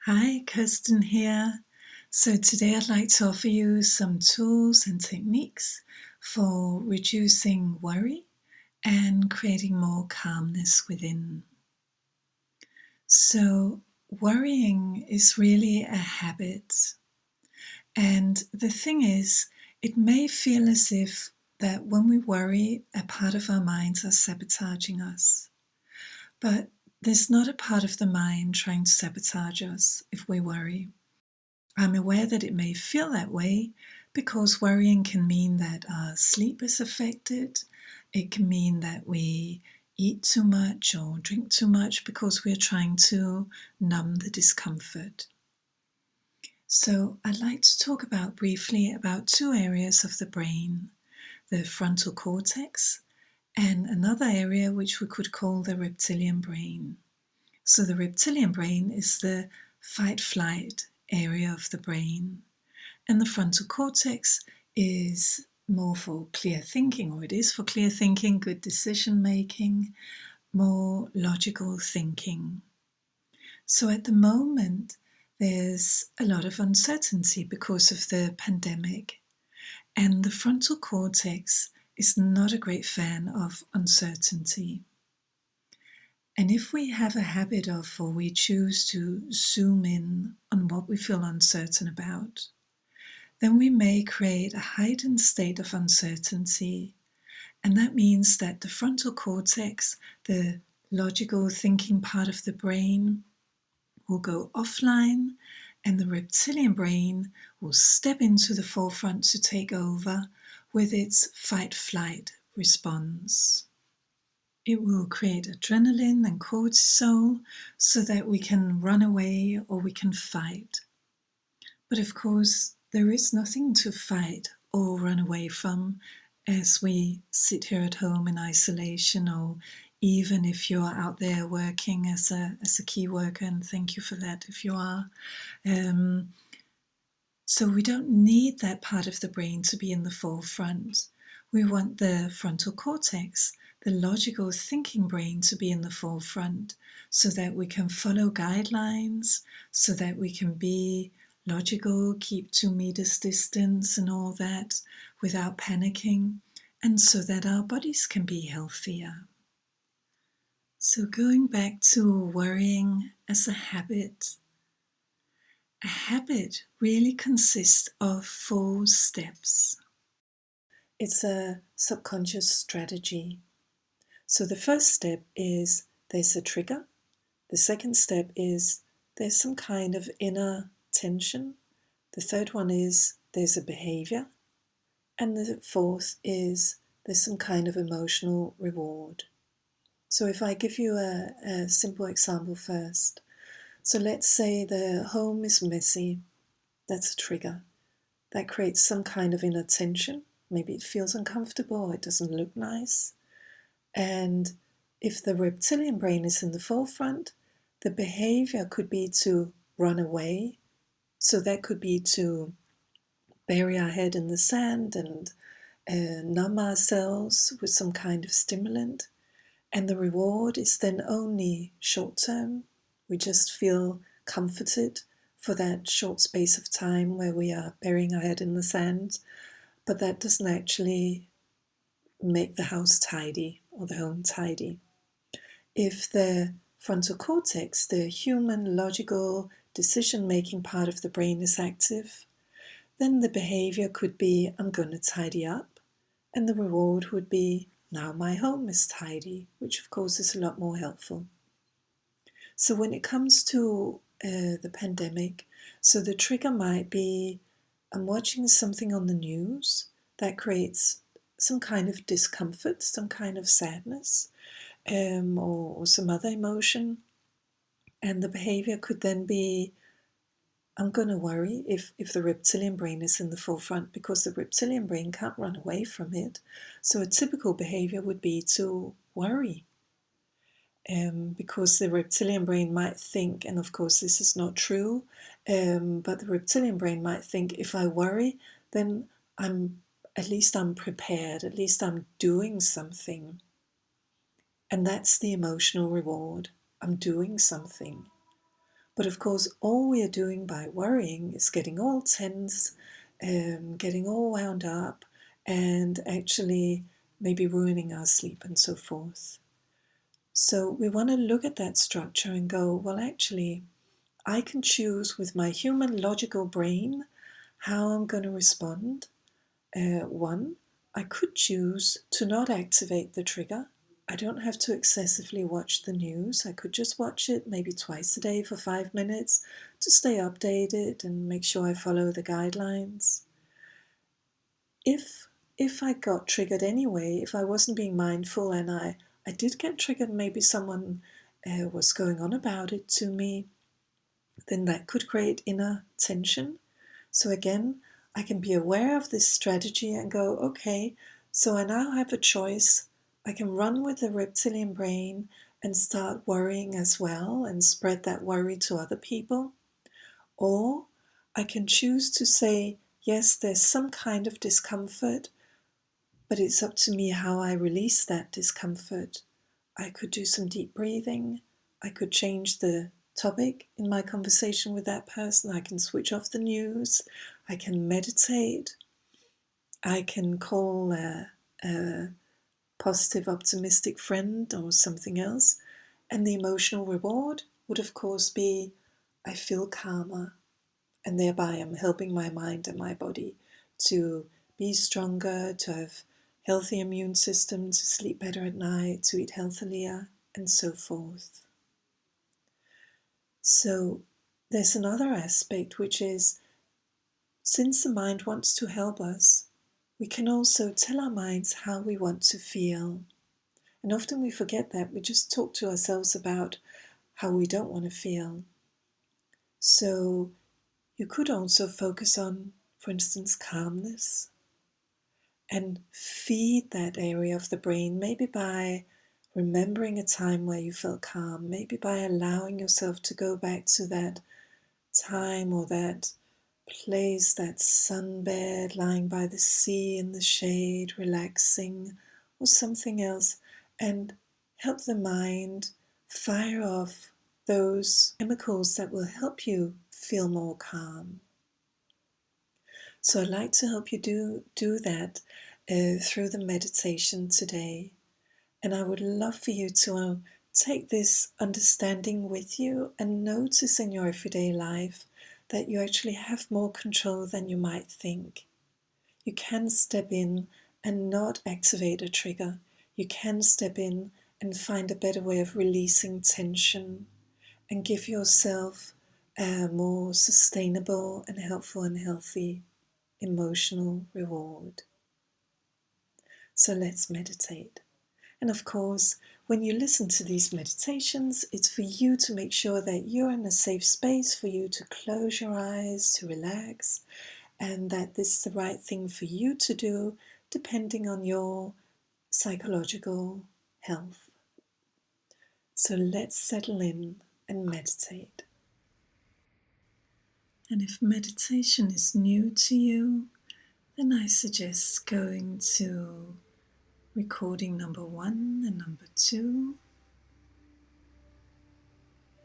Hi, Kirsten here. So today I'd like to offer you some tools and techniques for reducing worry and creating more calmness within. So worrying is really a habit. And the thing is, it may feel as if that when we worry, a part of our minds are sabotaging us. But there's not a part of the mind trying to sabotage us if we worry. I'm aware that it may feel that way because worrying can mean that our sleep is affected. It can mean that we eat too much or drink too much because we're trying to numb the discomfort. So I'd like to talk briefly about two areas of the brain, the frontal cortex and another area which we could call the reptilian brain. So the reptilian brain is the fight-flight area of the brain, and the frontal cortex is more for clear thinking, or it is for clear thinking, good decision making, more logical thinking. So at the moment, there's a lot of uncertainty because of the pandemic, and the frontal cortex is not a great fan of uncertainty. And if we have a habit of, or we choose to zoom in on what we feel uncertain about, then we may create a heightened state of uncertainty. And that means that the frontal cortex, the logical thinking part of the brain, will go offline, and the reptilian brain will step into the forefront to take over with its fight-flight response. It will create adrenaline and cortisol so that we can run away or we can fight. But of course, there is nothing to fight or run away from as we sit here at home in isolation, or even if you're out there working as a key worker, and thank you for that if you are. So we don't need that part of the brain to be in the forefront. We want the frontal cortex, the logical thinking brain, to be in the forefront so that we can follow guidelines, so that we can be logical, keep 2 meters distance and all that without panicking, and so that our bodies can be healthier. So going back to worrying as a habit really consists of 4 steps. It's a subconscious strategy. So the first step is there's a trigger. The second step is there's some kind of inner tension. The third one is there's a behavior. And the fourth is there's some kind of emotional reward. So if I give you a simple example first. So let's say the home is messy. That's a trigger. That creates some kind of inner tension. Maybe it feels uncomfortable, or it doesn't look nice. And if the reptilian brain is in the forefront, the behavior could be to run away. So that could be to bury our head in the sand and numb ourselves with some kind of stimulant. And the reward is then only short term. We just feel comforted for that short space of time where we are burying our head in the sand. But that doesn't actually make the house tidy or the home tidy. If the frontal cortex, the human logical decision-making part of the brain, is active, then the behavior could be, I'm going to tidy up, and the reward would be, now my home is tidy, which of course is a lot more helpful. So when it comes to the pandemic, so the trigger might be, I'm watching something on the news that creates some kind of discomfort, some kind of sadness, or some other emotion. And the behavior could then be, I'm going to worry if the reptilian brain is in the forefront, because the reptilian brain can't run away from it. So a typical behavior would be to worry. Because the reptilian brain might think, and of course this is not true, but the reptilian brain might think, if I worry, then at least I'm prepared, at least I'm doing something. And that's the emotional reward. I'm doing something. But of course, all we are doing by worrying is getting all tense, getting all wound up, and actually maybe ruining our sleep and so forth. So we want to look at that structure and go, well, actually, I can choose with my human logical brain how I'm going to respond. One, I could choose to not activate the trigger. I don't have to excessively watch the news. I could just watch it maybe twice a day for 5 minutes to stay updated and make sure I follow the guidelines. If I got triggered anyway, if I wasn't being mindful and I did get triggered, maybe someone was going on about it to me, then that could create inner tension. So again, I can be aware of this strategy and go, okay, so I now have a choice. I can run with the reptilian brain and start worrying as well and spread that worry to other people. Or I can choose to say, yes, there's some kind of discomfort, but it's up to me how I release that discomfort. I could do some deep breathing. I could change the topic in my conversation with that person. I can switch off the news. I can meditate. I can call a positive, optimistic friend or something else. And the emotional reward would, of course, be I feel calmer. And thereby I'm helping my mind and my body to be stronger, to have healthy immune system, to sleep better at night, to eat healthilier, and so forth. So there's another aspect, which is, since the mind wants to help us, we can also tell our minds how we want to feel. And often we forget that. We just talk to ourselves about how we don't want to feel. So you could also focus on, for instance, calmness, and feed that area of the brain, maybe by remembering a time where you felt calm, maybe by allowing yourself to go back to that time or that place, that sunbed lying by the sea in the shade, relaxing, or something else, and help the mind fire off those chemicals that will help you feel more calm. So I'd like to help you do that through the meditation today. And I would love for you to take this understanding with you and notice in your everyday life that you actually have more control than you might think. You can step in and not activate a trigger. You can step in and find a better way of releasing tension and give yourself a more sustainable and helpful and healthy emotional reward. So let's meditate. And of course, when you listen to these meditations, it's for you to make sure that you're in a safe space for you to close your eyes, to relax, and that this is the right thing for you to do depending on your psychological health. So let's settle in and meditate. And if meditation is new to you, then I suggest going to recording number 1 and number 2,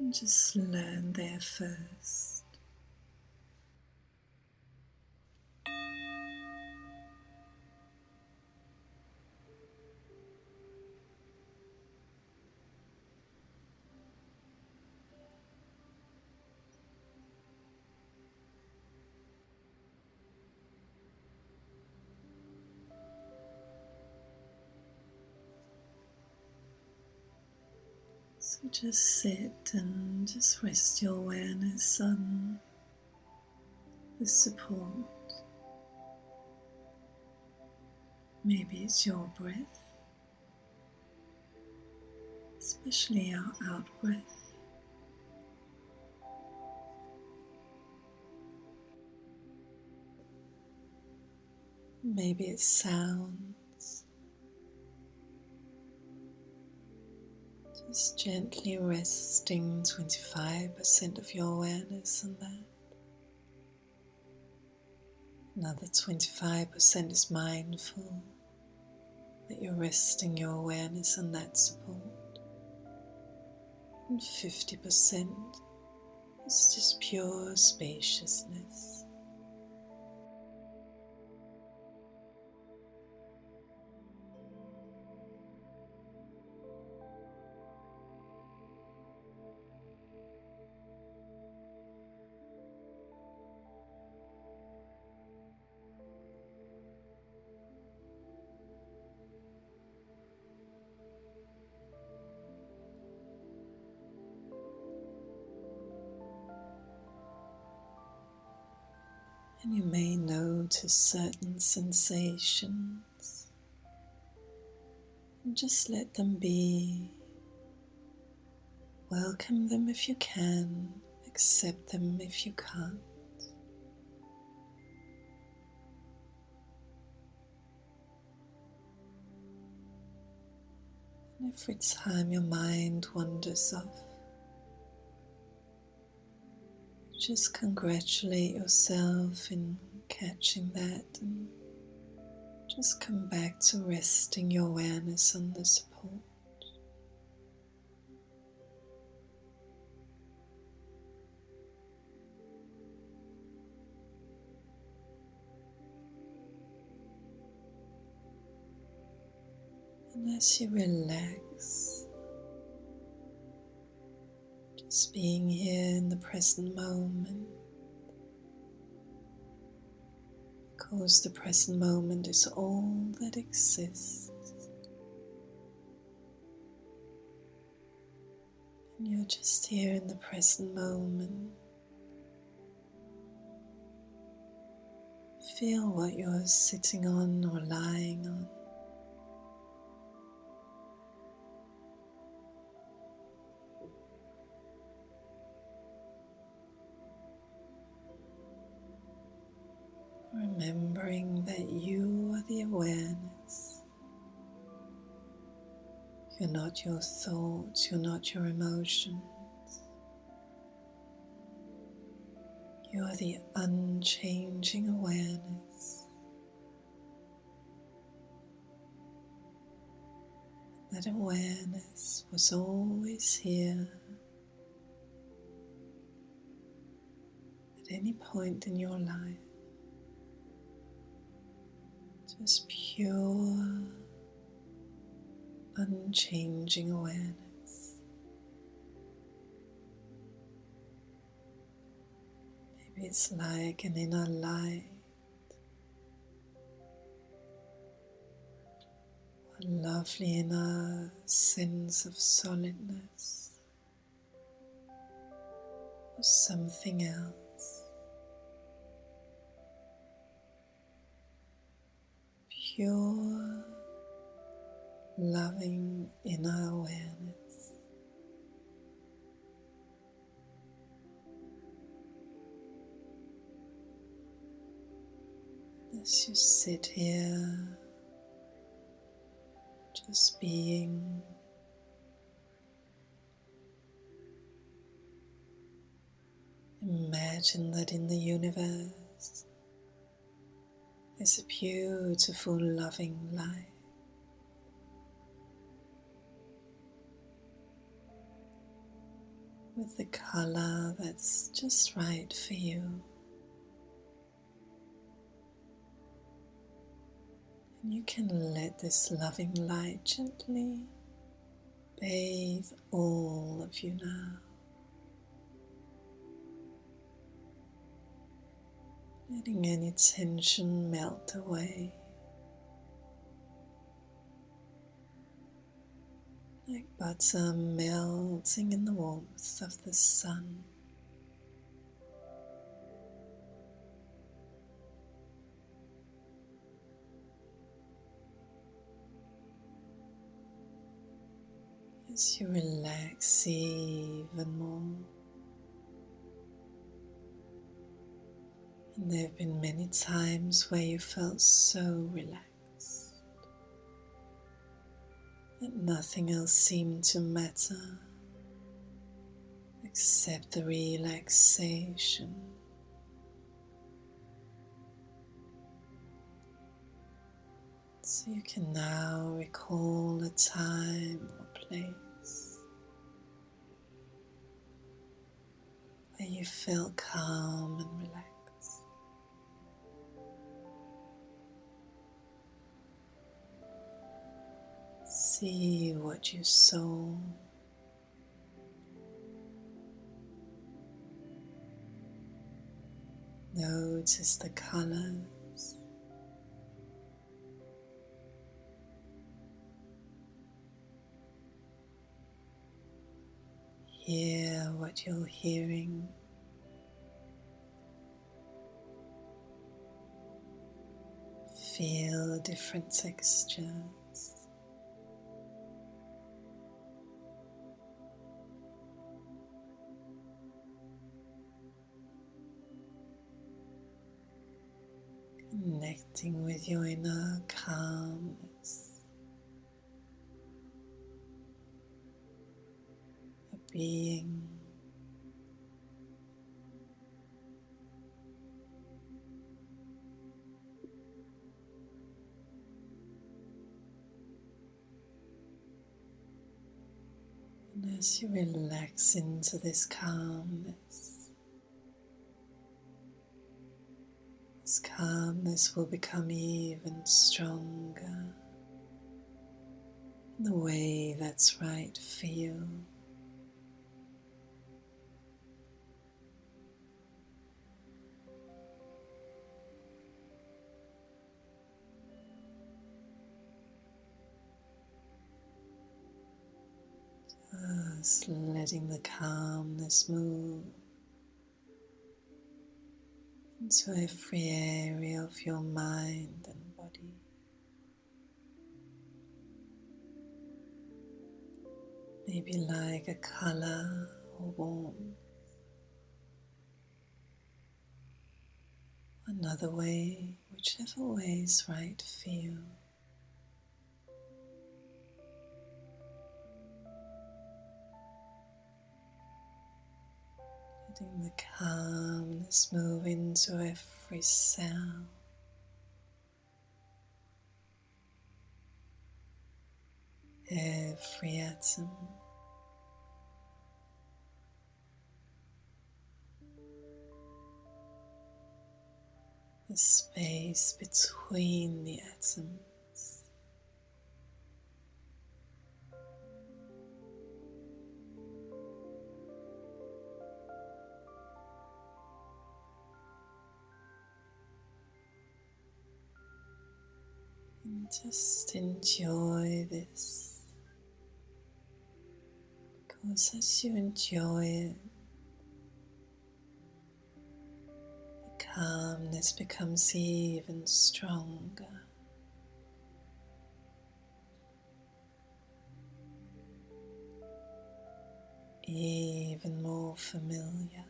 and just learn there first. So just sit and just rest your awareness on the support. Maybe it's your breath, especially our out breath. Maybe it's sounds. Just gently resting 25% of your awareness on that. Another 25% is mindful, that you're resting your awareness on that support. And 50% It's just pure spaciousness. And you may notice certain sensations, and just let them be. Welcome them if you can, accept them if you can't. And every time your mind wanders off, just congratulate yourself in catching that and just come back to resting your awareness on the support. And as you relax, just being here in the present moment, because the present moment is all that exists. And you're just here in the present moment. Feel what you're sitting on or lying on. Remembering that you are the awareness. You're not your thoughts, you're not your emotions. You are the unchanging awareness. That awareness was always here. At any point in your life. Just pure, unchanging awareness. Maybe it's like an inner light, a lovely inner sense of solidness, or something else. Pure, loving inner awareness. As you sit here, just being, imagine that in the universe is a beautiful, loving light. With the color that's just right for you. And you can let this loving light gently bathe all of you now. Letting any tension melt away. Like butter melting in the warmth of the sun. As you relax even more. And there have been many times where you felt so relaxed that nothing else seemed to matter except the relaxation. So you can now recall a time or place, where you feel calm and relaxed. See what you saw. Notice the colors. Hear what you're hearing. Feel different textures. Connecting with your inner calmness. A being. And as you relax into this calmness will become even stronger in the way that's right for you. Just letting the calmness move into every area of your mind and body. Maybe like a color or warmth. Another way, whichever way is right for you. Letting the calmness move into every cell, every atom, the space between the atoms. And just enjoy this, because as you enjoy it, the calmness becomes even stronger. Even more familiar.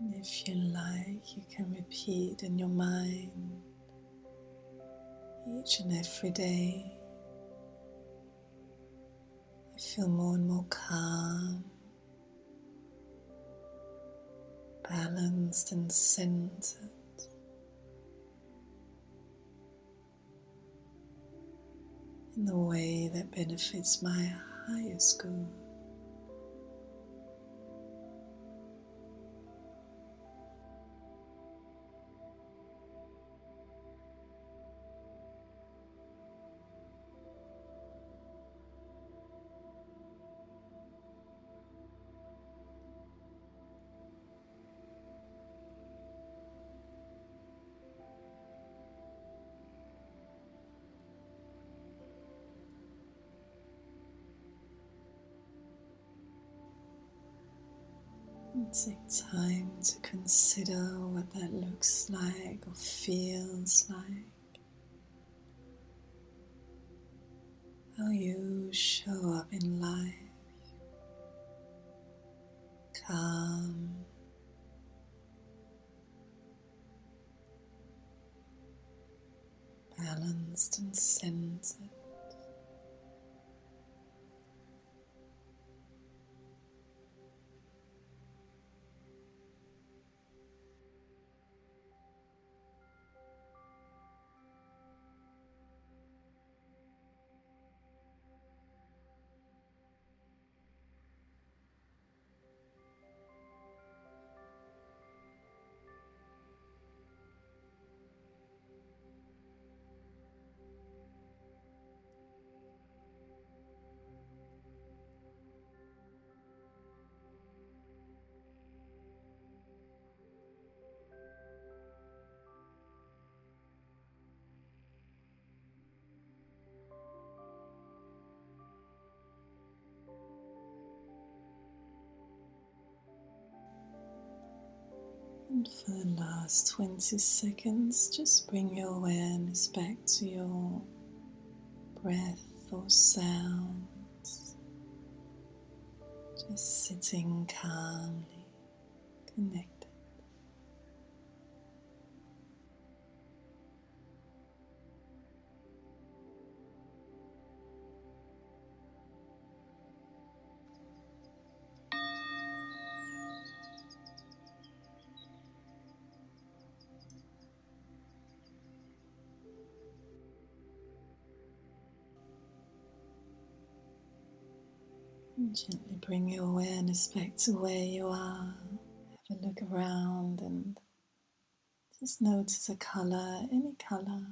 If you like, you can repeat in your mind each and every day. I feel more and more calm, balanced and centered in the way that benefits my highest good. And take time to consider what that looks like or feels like, how you show up in life, calm, balanced and centered. And for the last 20 seconds, just bring your awareness back to your breath or sounds, just sitting calmly, connected. And gently bring your awareness back to where you are. Have a look around and just notice a color, any color.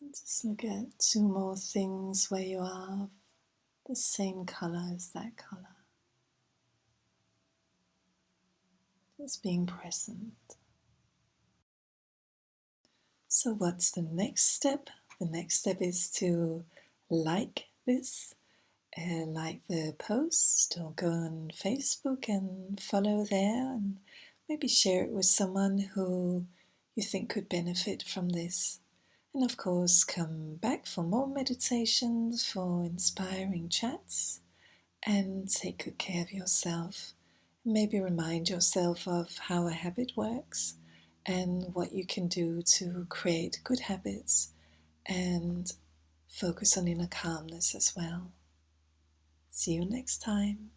And just look at two more things where you are, the same color as that color. Just being present. So what's the next step? The next step is to like this, like the post, or go on Facebook and follow there, and maybe share it with someone who you think could benefit from this. And of course, come back for more meditations, for inspiring chats, and take good care of yourself. Maybe remind yourself of how a habit works and what you can do to create good habits and focus on inner calmness as well. See you next time.